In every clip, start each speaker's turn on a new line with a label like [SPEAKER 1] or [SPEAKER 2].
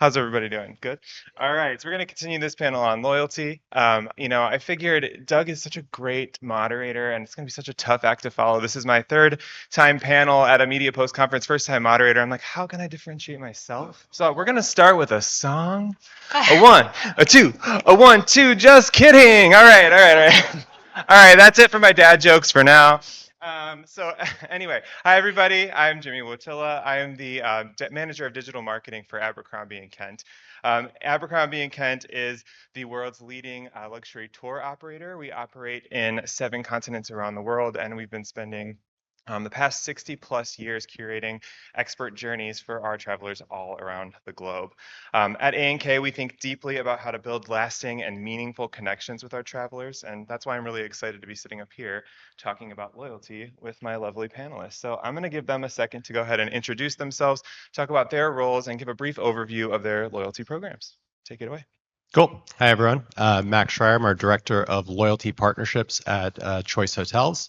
[SPEAKER 1] How's everybody doing? Good. All right, so we're going to continue this panel on loyalty. I figured Doug is such a great moderator, and it's going to be such a tough act to follow. This is my third time panel at a media post conference, first time moderator. I'm like, how can I differentiate myself? So we're going to start with a song. A one, a two, a one, two. Just kidding. All right, all right, all right. All right, that's it for my dad jokes for now. So anyway, hi everybody. I'm Jimmy Wojtila. I am the manager of digital marketing for Abercrombie and Kent. Abercrombie and Kent is the world's leading luxury tour operator. We operate in 7 continents around the world, and we've been spending the past 60 plus years curating expert journeys for our travelers all around the globe. At A&K, we think deeply about how to build lasting and meaningful connections with our travelers, and that's why I'm really excited to be sitting up here talking about loyalty with my lovely panelists. So I'm going to give them a second to go ahead and introduce themselves, talk about their roles, and give a brief overview of their loyalty programs. Take it away.
[SPEAKER 2] Cool. Hi, everyone. Max Shrier, I'm our Director of Loyalty Partnerships at Choice Hotels.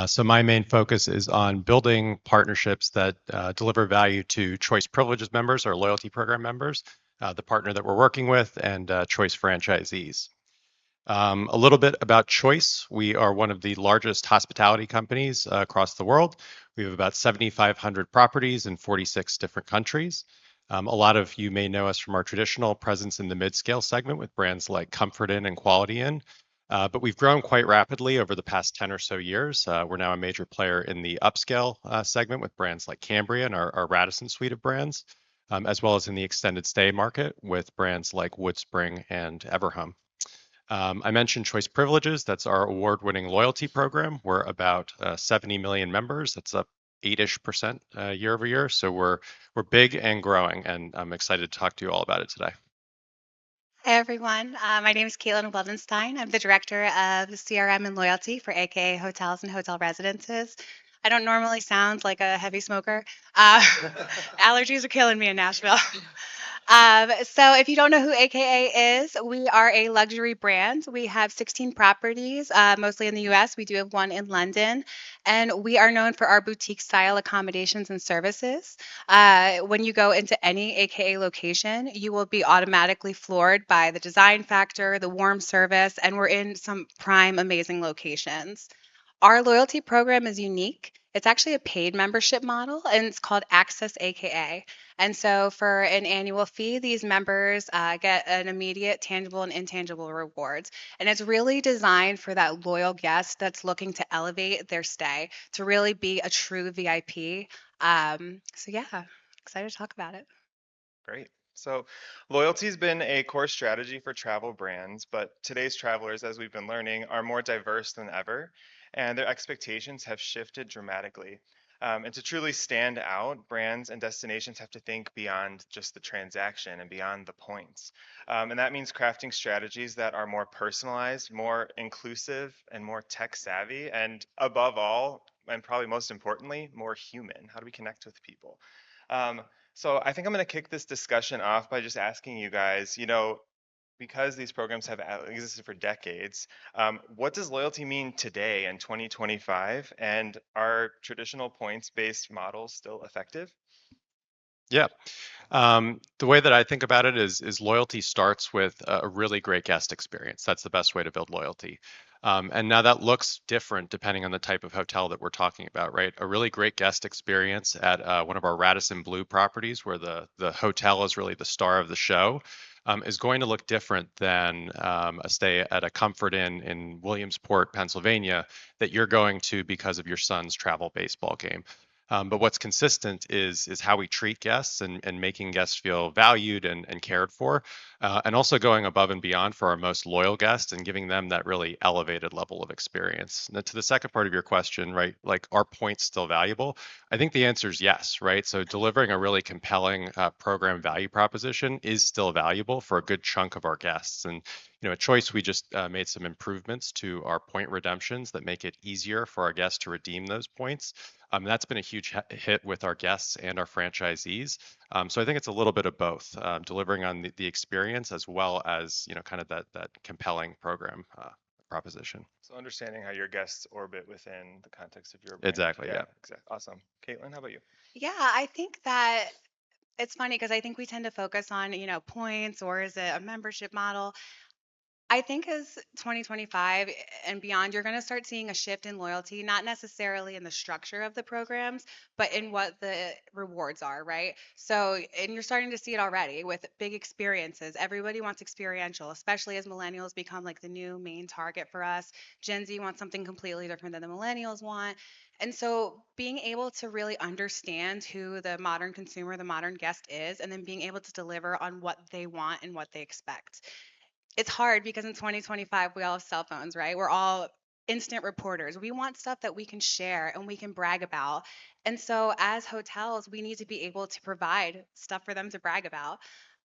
[SPEAKER 2] So my main focus is on building partnerships that deliver value to Choice Privileges members or loyalty program members, the partner that we're working with, and Choice franchisees. A little bit about Choice. We are one of the largest hospitality companies across the world. We have about 7,500 properties in 46 different countries. A lot of you may know us from our traditional presence in the mid-scale segment with brands like Comfort Inn and Quality Inn. But we've grown quite rapidly over the past 10 or so years. We're now a major player in the upscale segment with brands like Cambria and our Radisson suite of brands, as well as in the extended stay market with brands like WoodSpring and Everhome. I mentioned Choice Privileges. That's our award-winning loyalty program. We're about 70 million members. That's up 8-ish% year over year. So we're big and growing, and I'm excited to talk to you all about it today.
[SPEAKER 3] Hi, everyone. My name is Caitlin Wildenstein. I'm the director of CRM and Loyalty for AKA Hotels and Hotel Residences. I don't normally sound like a heavy smoker. Allergies are killing me in Nashville. So if you don't know who AKA is, we are a luxury brand. We have 16 properties, mostly in the US. We do have one in London, and we are known for our boutique style accommodations and services. When you go into any AKA location, you will be automatically floored by the design factor, the warm service, and we're in some prime, amazing locations. Our loyalty program is unique. It's actually a paid membership model, and it's called Access AKA. And so, for an annual fee, these members get an immediate, tangible, and intangible rewards. And it's really designed for that loyal guest that's looking to elevate their stay, to really be a true VIP. So, excited to talk about it.
[SPEAKER 1] Great. So, loyalty has been a core strategy for travel brands, but today's travelers, as we've been learning, are more diverse than ever, and their expectations have shifted dramatically. And to truly stand out, brands and destinations have to think beyond just the transaction and beyond the points. And that means crafting strategies that are more personalized, more inclusive, and more tech savvy, and above all, and probably most importantly, more human. How do we connect with people? Um, so I think I'm going to kick this discussion off by just asking you guys, because these programs have existed for decades, what does loyalty mean today in 2025? And are traditional points-based models still effective?
[SPEAKER 2] Yeah. The way that I think about it is loyalty starts with a really great guest experience. That's the best way to build loyalty. And now that looks different depending on the type of hotel that we're talking about, right? A really great guest experience at one of our Radisson Blu properties, where the hotel is really the star of the show, is going to look different than a stay at a Comfort Inn in Williamsport, Pennsylvania, that you're going to because of your son's travel baseball game. But what's consistent is how we treat guests and making guests feel valued and cared for, and also going above and beyond for our most loyal guests and giving them that really elevated level of experience. Now, to the second part of your question, right, like are points still valuable? I think the answer is yes, right? So delivering a really compelling program value proposition is still valuable for a good chunk of our guests. And at Choice, we just made some improvements to our point redemptions that make it easier for our guests to redeem those points. That's been a huge hit with our guests and our franchisees. So I think it's a little bit of both, delivering on the experience as well as kind of that compelling program proposition.
[SPEAKER 1] So understanding how your guests orbit within the context of your brand.
[SPEAKER 2] Exactly. Yeah.
[SPEAKER 1] Exactly. Awesome. Caitlin, how about you?
[SPEAKER 3] Yeah, I think that It's funny because I think we tend to focus on, points or is it a membership model? I think as 2025 and beyond, you're going to start seeing a shift in loyalty, not necessarily in the structure of the programs, but in what the rewards are, right? So, and you're starting to see it already with big experiences. Everybody wants experiential, especially as millennials become like the new main target for us. Gen Z wants something completely different than the millennials want. And so, being able to really understand who the modern consumer, the modern guest is, and then being able to deliver on what they want and what they expect. It's hard because in 2025 we all have cell phones, right? We're all instant reporters. We want stuff that we can share and we can brag about. And so as hotels, we need to be able to provide stuff for them to brag about.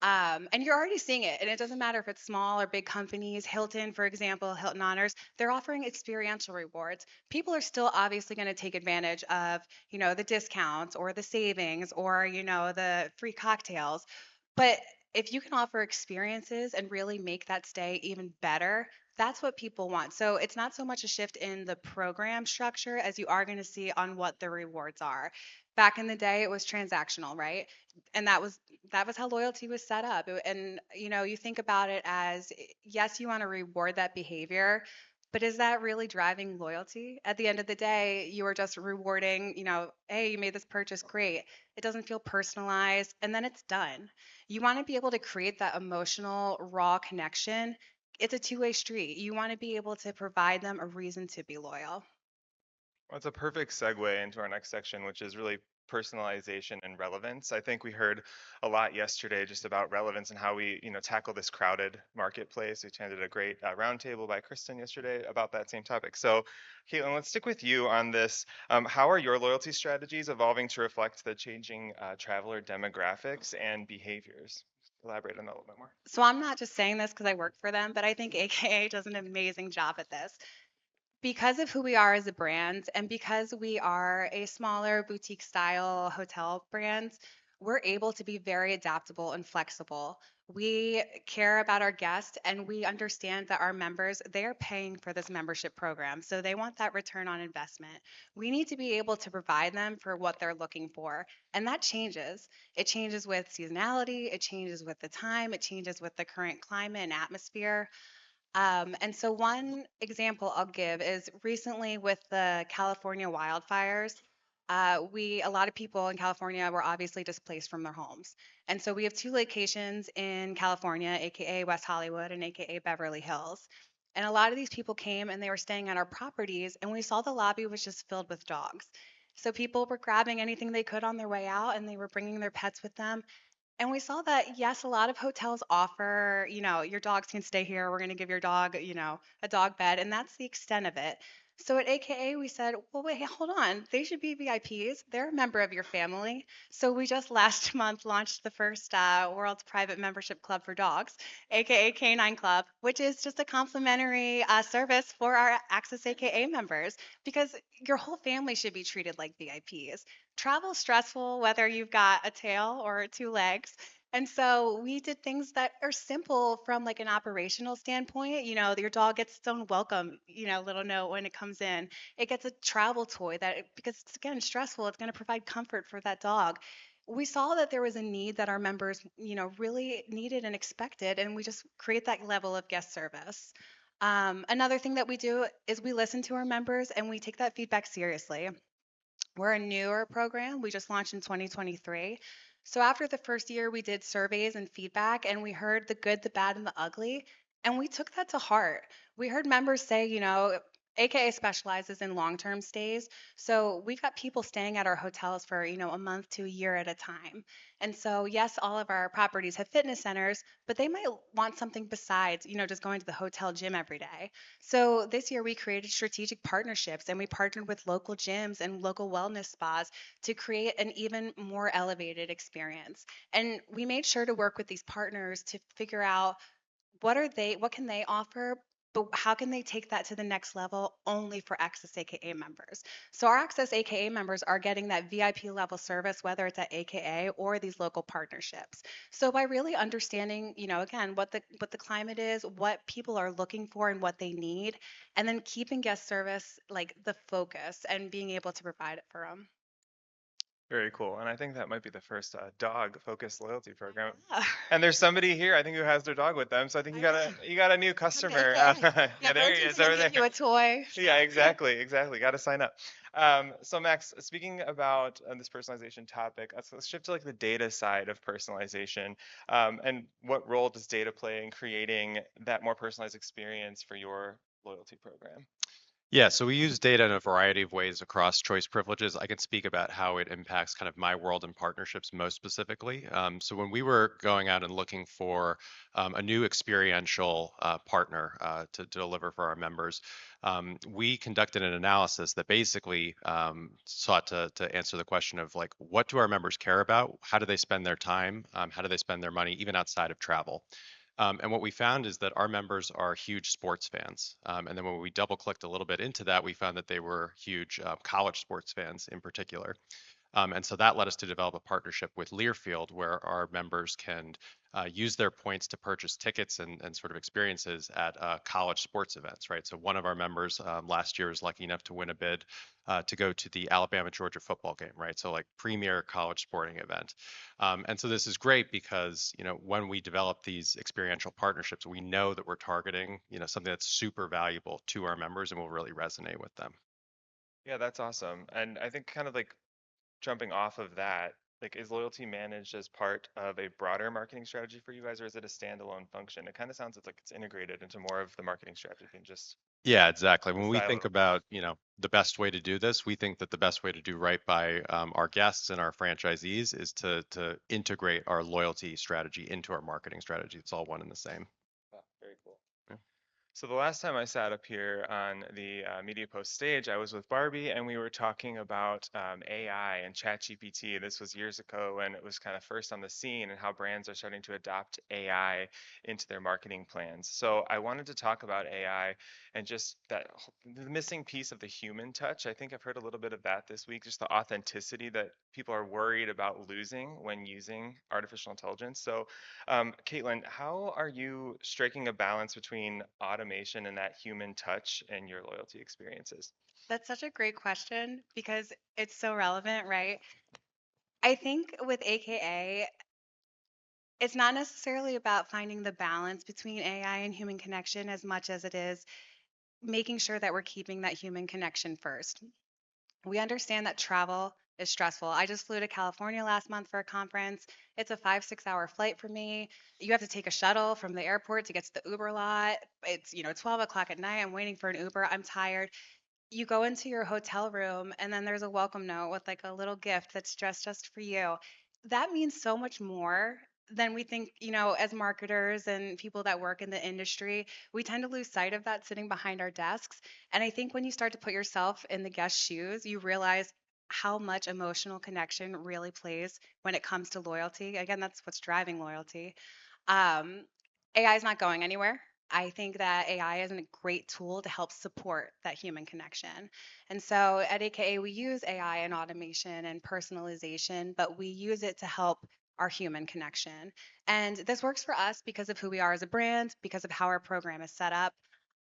[SPEAKER 3] And you're already seeing it. And it doesn't matter if it's small or big companies. Hilton, for example, Hilton Honors, they're offering experiential rewards. People are still obviously going to take advantage of, the discounts or the savings or, the free cocktails. But if you can offer experiences and really make that stay even better, that's what people want. So it's not so much a shift in the program structure as you are going to see on what the rewards are. Back in the day, it was transactional, right? And that was how loyalty was set up. And you think about it as yes, you want to reward that behavior, but is that really driving loyalty? At the end of the day, you are just rewarding, hey, you made this purchase, great. It doesn't feel personalized, and then it's done. You want to be able to create that emotional, raw connection. It's a two-way street. You want to be able to provide them a reason to be loyal.
[SPEAKER 1] Well, it's a perfect segue into our next section, which is really personalization and relevance. I think we heard a lot yesterday just about relevance and how we, tackle this crowded marketplace. We attended a great roundtable by Kristen yesterday about that same topic. So, Caitlin, let's stick with you on this. How are your loyalty strategies evolving to reflect the changing traveler demographics and behaviors? Elaborate on that a little bit more.
[SPEAKER 3] So I'm not just saying this because I work for them, but I think AKA does an amazing job at this. Because of who we are as a brand and because we are a smaller boutique style hotel brand, we're able to be very adaptable and flexible. We care about our guests and we understand that our members, they are paying for this membership program. So they want that return on investment. We need to be able to provide them for what they're looking for. And that changes. It changes with seasonality, it changes with the time, it changes with the current climate and atmosphere. And so one example I'll give is recently with the California wildfires. A lot of people in California were obviously displaced from their homes. And so we have two locations in California, AKA West Hollywood and AKA Beverly Hills. And a lot of these people came and they were staying at our properties, and we saw the lobby was just filled with dogs. So people were grabbing anything they could on their way out and they were bringing their pets with them. And we saw that, yes, a lot of hotels offer, your dogs can stay here. We're going to give your dog, a dog bed. And that's the extent of it. So at AKA, we said, well, wait, hold on. They should be VIPs. They're a member of your family. So we just last month launched the first world's private membership club for dogs, AKA Canine Club, which is just a complimentary service for our Access AKA members because your whole family should be treated like VIPs. Travel's stressful, whether you've got a tail or two legs. And so we did things that are simple from like an operational standpoint. Your dog gets its own welcome, little note when it comes in. It gets a travel toy because it's again stressful, it's going to provide comfort for that dog. We saw that there was a need that our members, really needed and expected, and we just create that level of guest service. Another thing that we do is we listen to our members and we take that feedback seriously. We're a newer program. We just launched in 2023. So after the first year, we did surveys and feedback, and we heard the good, the bad, and the ugly. And we took that to heart. We heard members say, AKA specializes in long term stays. So we got people staying at our hotels for, a month to a year at a time. And so, yes, all of our properties have fitness centers, but they might want something besides, just going to the hotel gym every day. So this year we created strategic partnerships and we partnered with local gyms and local wellness spas to create an even more elevated experience. And we made sure to work with these partners to figure out what can they offer, but how can they take that to the next level only for Access AKA members? So our Access AKA members are getting that VIP level service, whether it's at AKA or these local partnerships. So by really understanding, again, what the climate is, what people are looking for and what they need, and then keeping guest service like the focus and being able to provide it for them.
[SPEAKER 1] Very cool. And I think that might be the first dog-focused loyalty program.
[SPEAKER 3] Yeah.
[SPEAKER 1] And there's somebody here, I think, who has their dog with them. So I think
[SPEAKER 3] I
[SPEAKER 1] you got a new
[SPEAKER 3] Come to
[SPEAKER 1] customer.
[SPEAKER 3] AKA.
[SPEAKER 1] Yeah,
[SPEAKER 3] Yeah,
[SPEAKER 1] there he
[SPEAKER 3] Milton's
[SPEAKER 1] is
[SPEAKER 3] gonna
[SPEAKER 1] over
[SPEAKER 3] give
[SPEAKER 1] there.
[SPEAKER 3] you a toy.
[SPEAKER 1] Yeah, exactly. Got to sign up. So Max, speaking about this personalization topic, let's shift to like the data side of personalization. And what role does data play in creating that more personalized experience for your loyalty program?
[SPEAKER 2] Yeah, so we use data in a variety of ways across choice privileges. I can speak about how it impacts kind of my world and partnerships most specifically. So when we were going out and looking for a new experiential partner to deliver for our members, we conducted an analysis that basically sought to answer the question of like, what do our members care about? How do they spend their time? How do they spend their money, even outside of travel? And what we found is that our members are huge sports fans. And then when we double clicked a little bit into that, we found that they were huge college sports fans in particular. And so that led us to develop a partnership with Learfield, where our members can use their points to purchase tickets and sort of experiences at college sports events, right? So one of our members last year was lucky enough to win a bid to go to the Alabama-Georgia football game, right? So like premier college sporting event. And so this is great because, you know, when we develop these experiential partnerships, we know that we're targeting, you know, something that's super valuable to our members and will really resonate with them.
[SPEAKER 1] Yeah, that's awesome. And I think kind of like jumping off of that, like is loyalty managed as part of a broader marketing strategy for you guys, or is it a standalone function? It kind of sounds like it's integrated into more of the marketing strategy than just
[SPEAKER 2] Yeah, exactly.
[SPEAKER 1] a
[SPEAKER 2] When we think
[SPEAKER 1] silo.
[SPEAKER 2] about, you know, the best way to do this, we think that the best way to do right by our guests and our franchisees is to integrate our loyalty strategy into our marketing strategy. It's all one and the same.
[SPEAKER 1] Wow, very cool.
[SPEAKER 2] Yeah.
[SPEAKER 1] So the last time I sat up here on the Media Post stage, I was with Barbie, and we were talking about AI and ChatGPT. This was years ago when it was kind of first on the scene, and how brands are starting to adopt AI into their marketing plans. So I wanted to talk about AI and just the missing piece of the human touch. I think I've heard a little bit of that this week, just the authenticity that people are worried about losing when using artificial intelligence. So Caitlin, how are you striking a balance between automation and that human touch in your loyalty experiences?
[SPEAKER 3] That's such a great question because it's so relevant, right? I think with AKA, it's not necessarily about finding the balance between AI and human connection as much as it is making sure that we're keeping that human connection first. We understand that travel is stressful. I just flew to California last month for a conference. It's a 5, 6 hour flight for me. You have to take a shuttle from the airport to get to the Uber lot. It's, 12 o'clock at night. I'm waiting for an Uber. I'm tired. You go into your hotel room and then there's a welcome note with like a little gift that's just for you. That means so much more than we think, as marketers and people that work in the industry. We tend to lose sight of that sitting behind our desks. And I think when you start to put yourself in the guest's shoes, you realize how much emotional connection really plays when it comes to loyalty. Again, that's what's driving loyalty. um, AI is not going anywhere. I think that AI is a great tool to help support that human connection. And so at AKA, we use AI and automation and personalization, but we use it to help our human connection. And this works for us because of who we are as a brand, because of how our program is set up.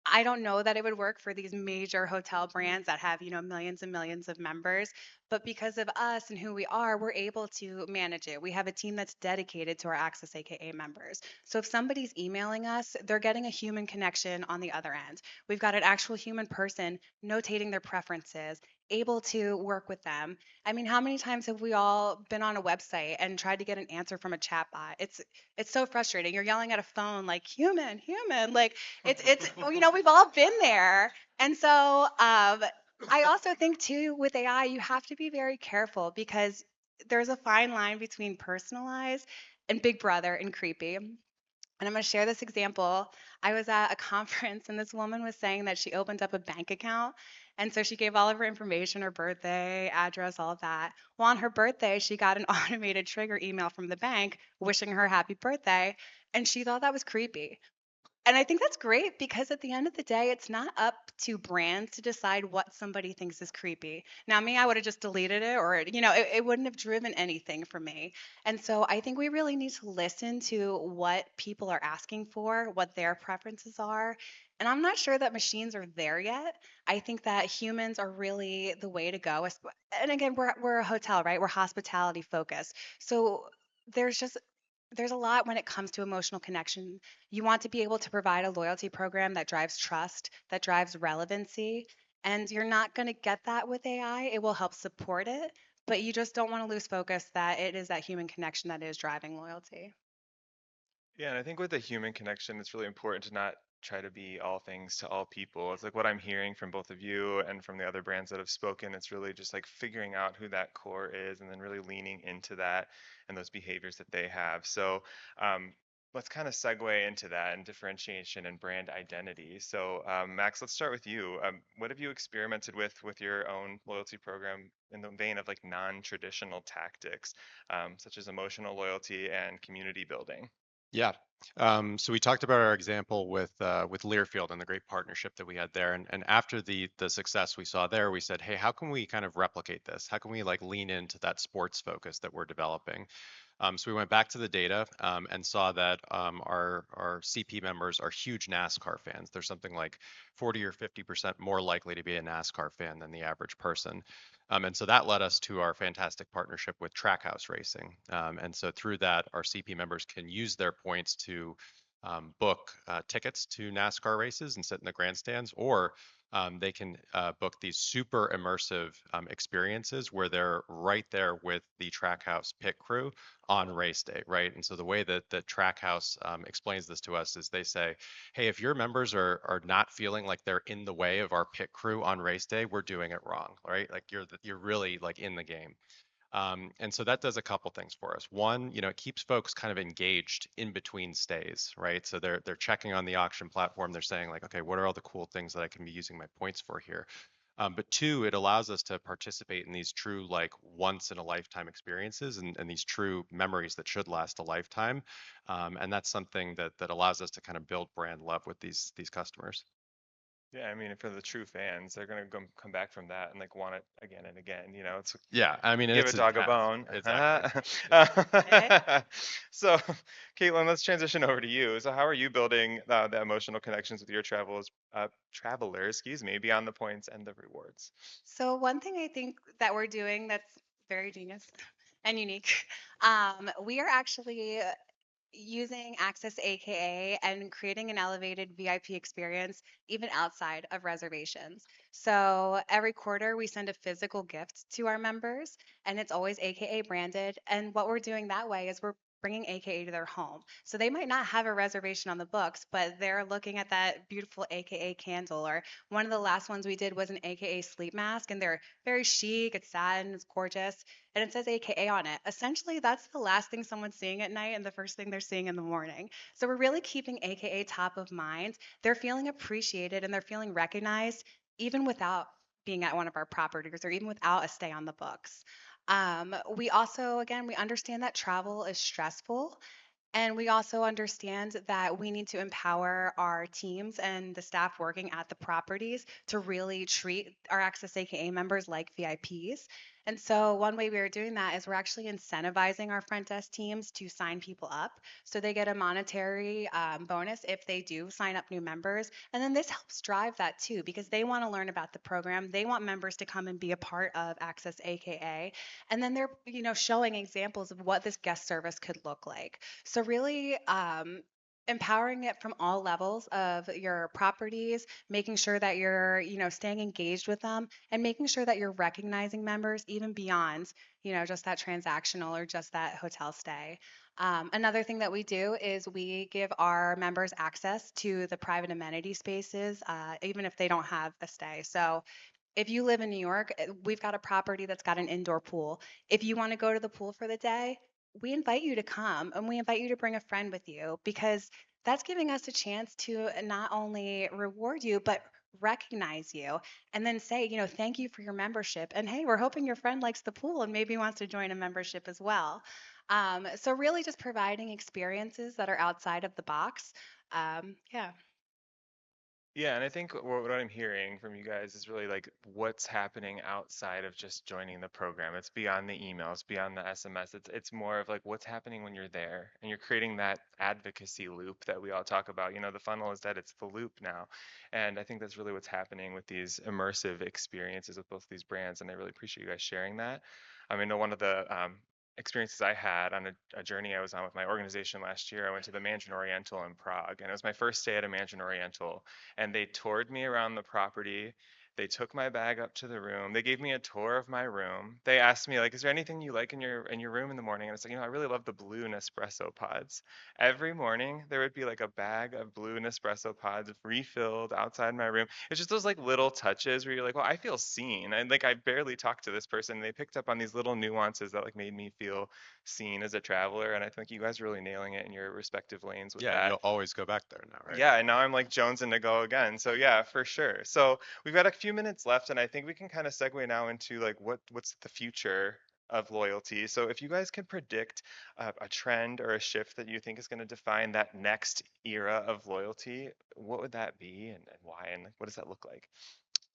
[SPEAKER 3] I don't know that it would work for these major hotel brands that have, millions and millions of members, but because of us and who we are, we're able to manage it. We have a team that's dedicated to our Access AKA members. So if somebody's emailing us, they're getting a human connection on the other end. We've got an actual human person notating their preferences, able to work with them. I mean, how many times have we all been on a website and tried to get an answer from a chatbot? It's so frustrating. You're yelling at a phone like human, human, like it's we've all been there. And so I also think too with AI you have to be very careful because there's a fine line between personalized and big brother and creepy. And I'm going to share this example. I was at a conference and this woman was saying that she opened up a bank account. And so she gave all of her information, her birthday, address, all of that. Well, on her birthday, she got an automated trigger email from the bank wishing her happy birthday. And she thought that was creepy. And I think that's great because at the end of the day, it's not up to brands to decide what somebody thinks is creepy. Now, me, I would have just deleted it or, it wouldn't have driven anything for me. And so I think we really need to listen to what people are asking for, what their preferences are, And I'm not sure that machines are there yet. I think that humans are really the way to go. And again, we're a hotel, right? We're hospitality focused. So there's just there's a lot when it comes to emotional connection. You want to be able to provide a loyalty program that drives trust, that drives relevancy, and you're not going to get that with AI. It will help support it, but you just don't want to lose focus that it is that human connection that is driving loyalty.
[SPEAKER 1] Yeah, and I think with the human connection, it's really important to not try to be all things to all people. It's like what I'm hearing from both of you and from the other brands that have spoken. It's really just like figuring out who that core is and then really leaning into that and those behaviors that they have. So, let's kind of segue into that and differentiation and brand identity. So, Max, let's start with you. What have you experimented with your own loyalty program in the vein of like non-traditional tactics, such as emotional loyalty and community building?
[SPEAKER 2] Yeah. So we talked about our example with Learfield and the great partnership that we had there. And after the success we saw there, we said, hey, how can we kind of replicate this? How can we like lean into that sports focus that we're developing? So we went back to the data and saw that our CP members are huge NASCAR fans. They're something like 40 or 50% more likely to be a NASCAR fan than the average person. And so that led us to our fantastic partnership with Trackhouse Racing. And so through that, our CP members can use their points to book tickets to NASCAR races and sit in the grandstands, or they can book these super immersive experiences where they're right there with the Trackhouse pit crew on race day, right? And so the way that the Trackhouse explains this to us is they say, hey, if your members are not feeling like they're in the way of our pit crew on race day, we're doing it wrong, right? Like you're really like in the game. And so that does a couple things for us. One, it keeps folks kind of engaged in between stays, right? So they're checking on the auction platform. They're saying like, okay, what are all the cool things that I can be using my points for here? But two, it allows us to participate in these true like once in a lifetime experiences and these true memories that should last a lifetime. And that's something that allows us to kind of build brand love with these customers.
[SPEAKER 1] Yeah, I mean, for the true fans, they're gonna come back from that and like want it again and again. It's
[SPEAKER 2] Yeah, I mean, and
[SPEAKER 1] give a
[SPEAKER 2] it's
[SPEAKER 1] dog a
[SPEAKER 2] intense.
[SPEAKER 1] bone.
[SPEAKER 2] Exactly.
[SPEAKER 3] Okay.
[SPEAKER 1] So, Caitlin, let's transition over to you. So, how are you building the emotional connections with your travelers, excuse me, beyond the points and the rewards?
[SPEAKER 3] So one thing I think that we're doing that's very genius and unique, we are actually using Access AKA and creating an elevated VIP experience even outside of reservations. So every quarter we send a physical gift to our members and it's always AKA branded. And what we're doing that way is we're bringing AKA to their home. So they might not have a reservation on the books, but they're looking at that beautiful AKA candle. Or one of the last ones we did was an AKA sleep mask, and they're very chic, it's satin, it's gorgeous, and it says AKA on it. Essentially, that's the last thing someone's seeing at night and the first thing they're seeing in the morning. So we're really keeping AKA top of mind. They're feeling appreciated and they're feeling recognized even without being at one of our properties or even without a stay on the books. We also, again, we understand that travel is stressful, and we also understand that we need to empower our teams and the staff working at the properties to really treat our Access AKA members like VIPs. And so, one way we are doing that is we're actually incentivizing our front desk teams to sign people up. So, they get a monetary bonus if they do sign up new members. And then this helps drive that too, because they want to learn about the program. They want members to come and be a part of Access AKA. And then they're, showing examples of what this guest service could look like. So really empowering it from all levels of your properties, making sure that you're, staying engaged with them and making sure that you're recognizing members even beyond, just that transactional or just that hotel stay. Another thing that we do is we give our members access to the private amenity spaces, even if they don't have a stay. So if you live in New York, we've got a property that's got an indoor pool. If you want to go to the pool for the day, we invite you to come and we invite you to bring a friend with you, because that's giving us a chance to not only reward you, but recognize you and then say, thank you for your membership. And hey, we're hoping your friend likes the pool and maybe wants to join a membership as well. So, really just providing experiences that are outside of the box. Yeah.
[SPEAKER 1] Yeah, and I think what I'm hearing from you guys is really like what's happening outside of just joining the program. It's beyond the emails, beyond the SMS. It's more of like what's happening when you're there and you're creating that advocacy loop that we all talk about. You know, the funnel is that it's the loop now. And I think that's really what's happening with these immersive experiences with both these brands. And I really appreciate you guys sharing that. I mean, one of the experiences I had on a journey I was on with my organization last year, I went to the Mandarin Oriental in Prague, and it was my first day at a Mandarin Oriental, and they toured me around the property. They took my bag up to the room. They gave me a tour of my room. They asked me like, "Is there anything you like in your room in the morning?" And it's like, I really love the blue Nespresso pods. Every morning there would be like a bag of blue Nespresso pods refilled outside my room. It's just those like little touches where you're like, "Well, I feel seen." And like I barely talked to this person. And they picked up on these little nuances that like made me feel seen as a traveler. And I think you guys are really nailing it in your respective lanes with
[SPEAKER 2] Yeah, and
[SPEAKER 1] that.
[SPEAKER 2] you'll always go back there now, right?
[SPEAKER 1] Yeah, and now I'm like jonesing to go again. So yeah, for sure. So we've got a few minutes left, and I think we can kind of segue now into like what's the future of loyalty. So if you guys can predict a trend or a shift that you think is going to define that next era of loyalty, what would that be, and why, and like, what does that look like?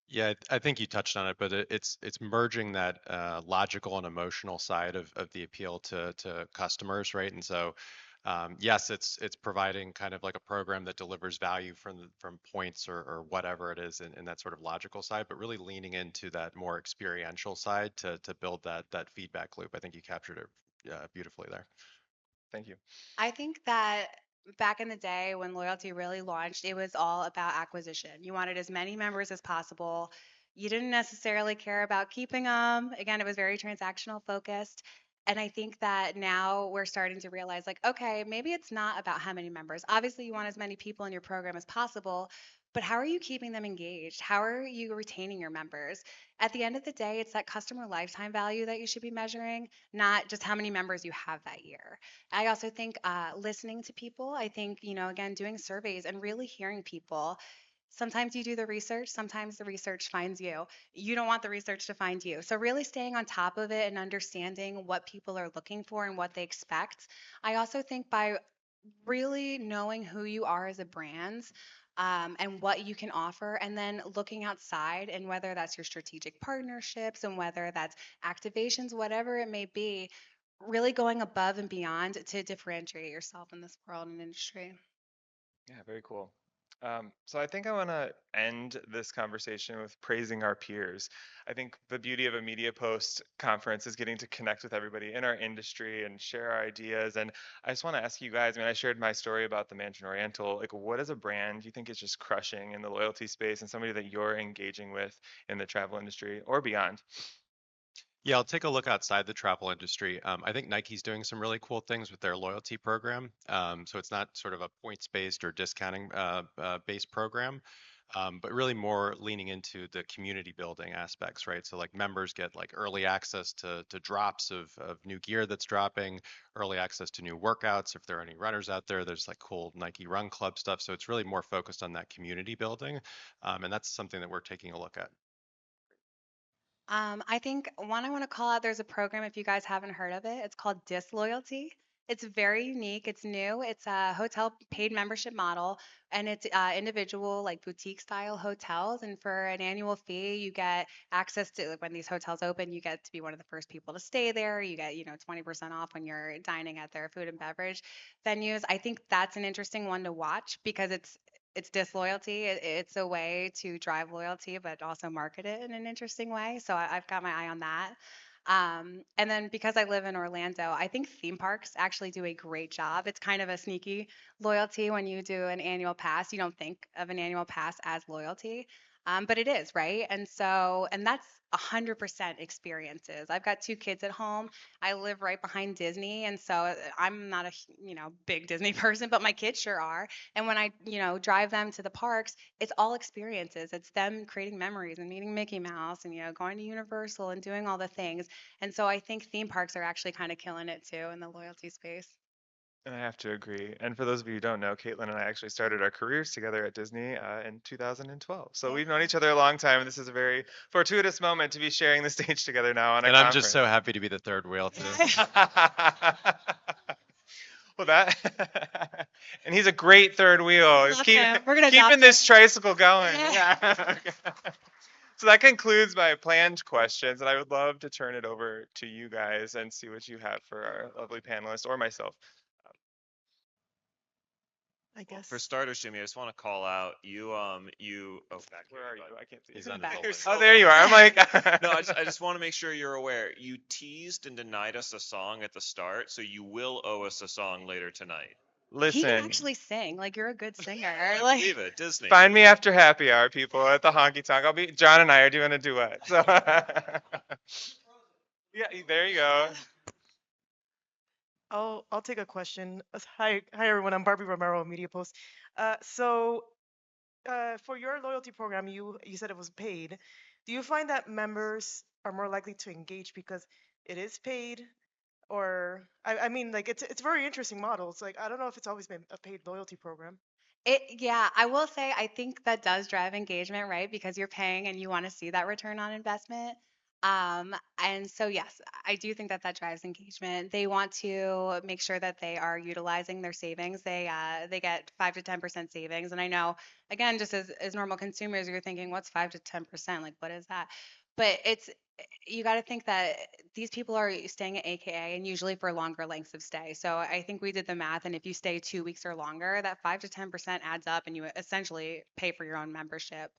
[SPEAKER 2] Yeah, I think you touched on it, but it's merging that logical and emotional side of the appeal to customers, right? And so, yes, it's providing kind of like a program that delivers value from points or whatever it is in that sort of logical side, but really leaning into that more experiential side to build that feedback loop. I think you captured it beautifully there.
[SPEAKER 1] Thank you.
[SPEAKER 3] I think that back in the day when loyalty really launched, it was all about acquisition. You wanted as many members as possible. You didn't necessarily care about keeping them. Again, it was very transactional focused. And I think that now we're starting to realize, like, okay, maybe it's not about how many members. Obviously, you want as many people in your program as possible, but how are you keeping them engaged? How are you retaining your members? At the end of the day, it's that customer lifetime value that you should be measuring, not just how many members you have that year. I also think listening to people, I think, again, doing surveys and really hearing people. Sometimes you do the research, sometimes the research finds you. You don't want the research to find you. So, really staying on top of it and understanding what people are looking for and what they expect. I also think by really knowing who you are as a brand and what you can offer, and then looking outside, and whether that's your strategic partnerships and whether that's activations, whatever it may be, really going above and beyond to differentiate yourself in this world and industry.
[SPEAKER 1] Yeah, very cool. So I think I want to end this conversation with praising our peers. I think the beauty of a media post conference is getting to connect with everybody in our industry and share our ideas. And I just want to ask you guys, I mean, I shared my story about the Mandarin Oriental. Like, what is a brand you think is just crushing in the loyalty space and somebody that you're engaging with in the travel industry or beyond?
[SPEAKER 2] Yeah, I'll take a look outside the travel industry. I think Nike's doing some really cool things with their loyalty program. So it's not sort of a points-based or discounting based program, but really more leaning into the community building aspects, right? So like members get like early access to drops of new gear that's dropping, early access to new workouts. If there are any runners out there, there's like cool Nike Run Club stuff. So it's really more focused on that community building, and that's something that we're taking a look at.
[SPEAKER 3] I think one I want to call out, there's a program, if you guys haven't heard of it, it's called Disloyalty. It's very unique. It's new. It's a hotel paid membership model, and it's individual, like boutique style hotels. And for an annual fee, you get access to, like, when these hotels open, you get to be one of the first people to stay there. You get, 20% off when you're dining at their food and beverage venues. I think that's an interesting one to watch because it's disloyalty. It's a way to drive loyalty, but also market it in an interesting way. So I've got my eye on that. And then because I live in Orlando, I think theme parks actually do a great job. It's kind of a sneaky loyalty when you do an annual pass. You don't think of an annual pass as loyalty, but it is, right? And that's 100% experiences. I've got two kids at home. I live right behind Disney, and so I'm not a big Disney person, but my kids sure are. And when I, drive them to the parks, it's all experiences. It's them creating memories and meeting Mickey Mouse and, going to Universal and doing all the things. And so I think theme parks are actually kind of killing it too in the loyalty space.
[SPEAKER 1] And I have to agree. And for those of you who don't know, Caitlin and I actually started our careers together at Disney in 2012. So
[SPEAKER 3] Yeah.
[SPEAKER 1] we've known each other a long time, and this is a very fortuitous moment to be sharing the stage together now on a
[SPEAKER 2] And I'm just
[SPEAKER 1] conference.
[SPEAKER 2] so happy to be the third wheel today.
[SPEAKER 1] Well, that And he's a great third wheel. He's
[SPEAKER 3] Love him. We're gonna
[SPEAKER 1] keeping
[SPEAKER 3] adopt
[SPEAKER 1] this
[SPEAKER 3] him.
[SPEAKER 1] tricycle going.
[SPEAKER 3] Yeah.
[SPEAKER 1] Yeah. So that concludes my planned questions, and I would love to turn it over to you guys and see what you have for our lovely panelists or myself.
[SPEAKER 4] I guess.
[SPEAKER 5] For starters, Jimmy, I just want to call out you. Back
[SPEAKER 1] Where
[SPEAKER 5] here,
[SPEAKER 1] are you?
[SPEAKER 5] bud.
[SPEAKER 1] I can't see.
[SPEAKER 2] He's
[SPEAKER 3] in the
[SPEAKER 2] under
[SPEAKER 3] back.
[SPEAKER 2] the
[SPEAKER 5] You're
[SPEAKER 2] list.
[SPEAKER 5] so
[SPEAKER 1] Oh, there you are. I'm like,
[SPEAKER 5] No, I just want to make sure you're aware. You teased and denied us a song at the start, so you will owe us a song later tonight.
[SPEAKER 3] He
[SPEAKER 1] listen.
[SPEAKER 3] can actually sing. Like, you're a good singer.
[SPEAKER 5] I
[SPEAKER 3] Like,
[SPEAKER 5] believe it, Disney.
[SPEAKER 1] Find me after happy hour, people, at the honky tonk. John and I are doing a duet. So, yeah, there you go.
[SPEAKER 4] I'll take a question. Hi everyone. I'm Barbie Romero of Media Post. For your loyalty program, you said it was paid. Do you find that members are more likely to engage because it is paid, or I mean, like it's a very interesting model. It's like I don't know if it's always been a paid loyalty program.
[SPEAKER 3] yeah, I will say I think that does drive engagement, right? Because you're paying and you want to see that return on investment. And so yes, I do think that that drives engagement. They want to make sure that they are utilizing their savings. They get 5 to 10% savings, and I know again, just as normal consumers, you're thinking, what's 5 to 10%? Like, what is that? But it's you got to think that these people are staying at AKA and usually for longer lengths of stay. So I think we did the math, and if you stay 2 weeks or longer, that 5 to 10% adds up, and you essentially pay for your own membership.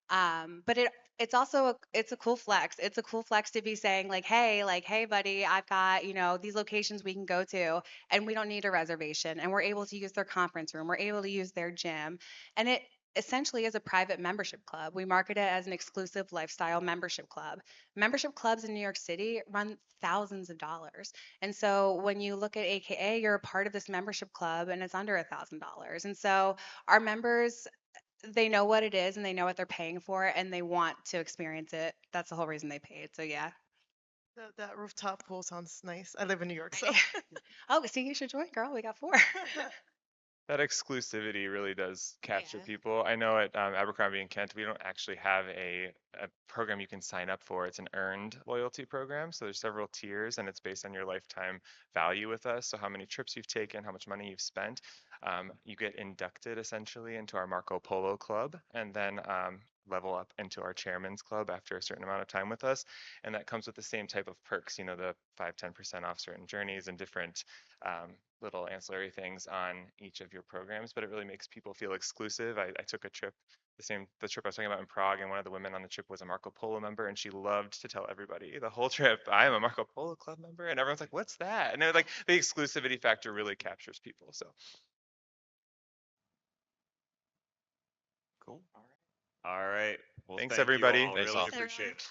[SPEAKER 3] But it's also it's a cool flex. It's a cool flex to be saying like, hey, buddy, I've got these locations we can go to, and we don't need a reservation, and we're able to use their conference room, we're able to use their gym, and it essentially is a private membership club. We market it as an exclusive lifestyle membership club. Membership clubs in New York City run thousands of dollars. And so when you look at AKA, you're a part of this membership club and it's under $1,000. And so our members, they know what it is and they know what they're paying for and they want to experience it. That's the whole reason they paid. So yeah.
[SPEAKER 4] That rooftop pool sounds nice. I live in New York, so
[SPEAKER 3] Oh, see, you should join, girl. We got 4.
[SPEAKER 1] That exclusivity really does capture
[SPEAKER 3] Yeah.
[SPEAKER 1] people. I know at Abercrombie and Kent, we don't actually have a program you can sign up for. It's an earned loyalty program. So there's several tiers and it's based on your lifetime value with us. So how many trips you've taken, how much money you've spent. You get inducted essentially into our Marco Polo Club and then level up into our Chairman's Club after a certain amount of time with us. And that comes with the same type of perks, the 5-10% off certain journeys and different little ancillary things on each of your programs, but it really makes people feel exclusive. I took a trip, the trip I was talking about in Prague, and one of the women on the trip was a Marco Polo member, and she loved to tell everybody the whole trip, I am a Marco Polo Club member, and everyone's like, what's that? And it was like the exclusivity factor really captures people. So
[SPEAKER 5] Cool. All right. Well,
[SPEAKER 1] thanks
[SPEAKER 5] thank you
[SPEAKER 1] everybody.
[SPEAKER 5] all.
[SPEAKER 2] Thanks
[SPEAKER 5] Really
[SPEAKER 2] all.
[SPEAKER 5] appreciate it.